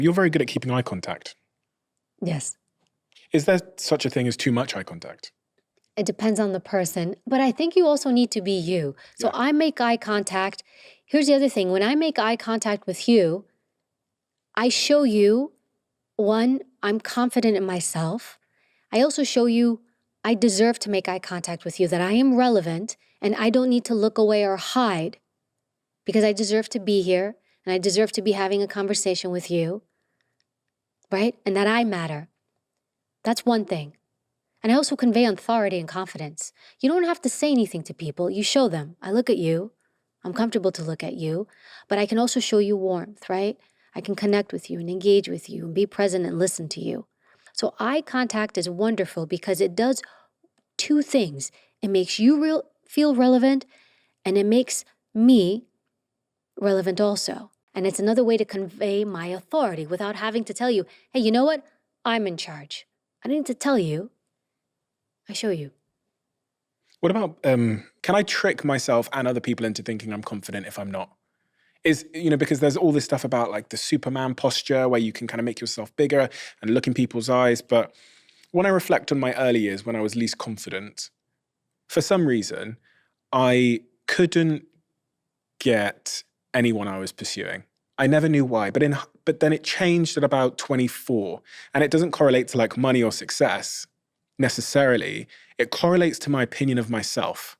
You're very good at keeping eye contact. Yes. Is there such a thing as too much eye contact? It depends on the person, but I think you also need to be you. So Yeah. I make eye contact. Here's the other thing. When I make eye contact with you, I show you, one, I'm confident in myself. I also show you I deserve to make eye contact with you, that I am relevant and I don't need to look away or hide because I deserve to be here and I deserve to be having a conversation with you, right? And that I matter. That's one thing. And I also convey authority and confidence. You don't have to say anything to people. You show them. I look at you. I'm comfortable to look at you. But I can also show you warmth, right? I can connect with you and engage with you and be present and listen to you. So eye contact is wonderful because it does two things. It makes you feel relevant and it makes me relevant also. And it's another way to convey my authority without having to tell you, hey, you know what? I'm in charge. I don't need to tell you. I show you. What about, can I trick myself and other people into thinking I'm confident if I'm not? Because there's all this stuff about like the Superman posture where you can kind of make yourself bigger and look in people's eyes. But when I reflect on my early years when I was least confident, for some reason, I couldn't get anyone I was pursuing. I never knew why, but then it changed at about 24. And it doesn't correlate to like money or success necessarily. It correlates to my opinion of myself.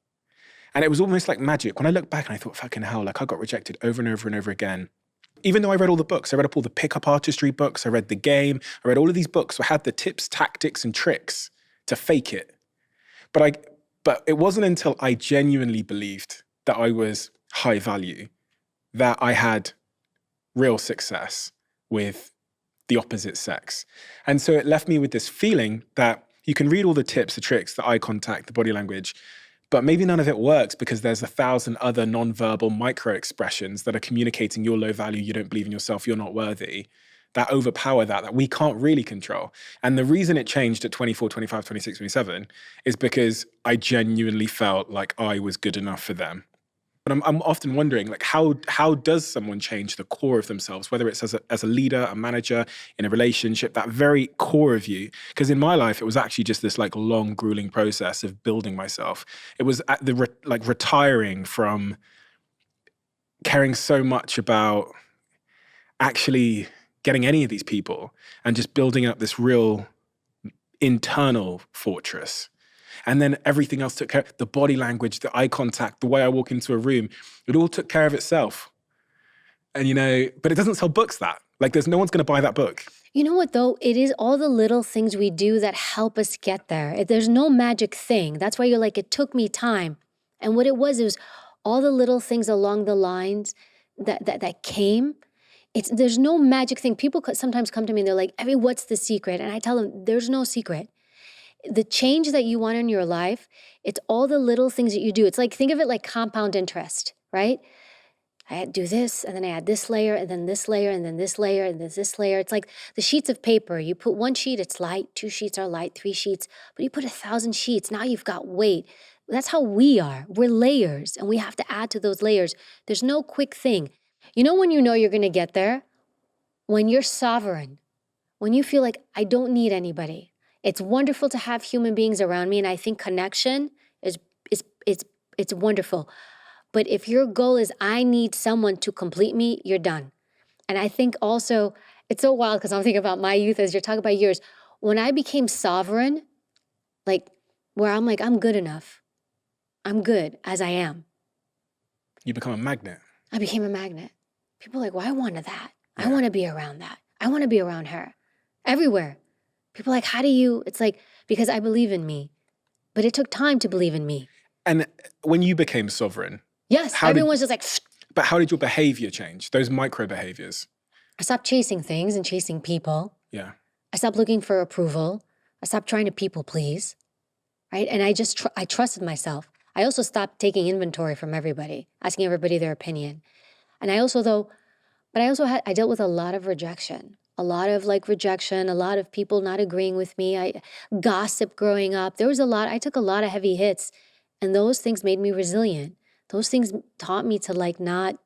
And it was almost like magic. When I look back and I thought, fucking hell, like I got rejected over and over and over again. Even though I read all the books, I read up all the pickup artistry books, I read The Game, I read all of these books that had the tips, tactics, and tricks to fake it. But it wasn't until I genuinely believed that I was high value that I had real success with the opposite sex. And so it left me with this feeling that you can read all the tips, the tricks, the eye contact, the body language, but maybe none of it works because there's 1,000 other non-verbal micro expressions that are communicating you're low value, you don't believe in yourself, you're not worthy, that overpower that we can't really control. And the reason it changed at 24, 25, 26, 27 is because I genuinely felt like I was good enough for them. But I'm often wondering, like, how does someone change the core of themselves, whether it's as a leader, a manager, in a relationship, that very core of you? Because in my life, it was actually just this like long, grueling process of building myself. It was at the retiring from caring so much about actually getting any of these people and just building up this real internal fortress. And then everything else took care, the body language, the eye contact, the way I walk into a room, it all took care of itself. And, but it doesn't sell books that. Like no one's gonna buy that book. You know what though? It is all the little things we do that help us get there. There's no magic thing. That's why you're like, it took me time. And what it was all the little things along the lines that came. There's no magic thing. People sometimes come to me and they're like, Evie, what's the secret? And I tell them, there's no secret. The change that you want in your life, it's all the little things that you do. It's like, think of it like compound interest, right? I do this, and then I add this layer, and then this layer, and then this layer, and then this layer. It's like the sheets of paper. You put one sheet, it's light, 2 sheets are light, 3 sheets, but you put 1,000 sheets, now you've got weight. That's how we are. We're layers, and we have to add to those layers. There's no quick thing. You know when you know you're gonna get there? When you're sovereign, when you feel like, I don't need anybody. It's wonderful to have human beings around me, and I think connection is wonderful. But if your goal is, I need someone to complete me, you're done. And I think also, it's so wild because I'm thinking about my youth as you're talking about yours. When I became sovereign, like where I'm like, I'm good enough. I'm good as I am. You become a magnet. I became a magnet. People are like, well, I wanted that. Yeah. I want to be around that. I want to be around her. Everywhere. People are like, how do you? It's like, because I believe in me. But it took time to believe in me. And when you became sovereign. Yes, everyone's just like. But how did your behavior change? Those micro behaviors? I stopped chasing things and chasing people. Yeah. I stopped looking for approval. I stopped trying to people please. Right? And I just, I trusted myself. I also stopped taking inventory from everybody, asking everybody their opinion. And I also I dealt with a lot of rejection. A lot of rejection, a lot of people not agreeing with me. Gossip growing up. I took a lot of heavy hits, and those things made me resilient. Those things taught me to not,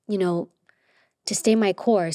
to stay my course.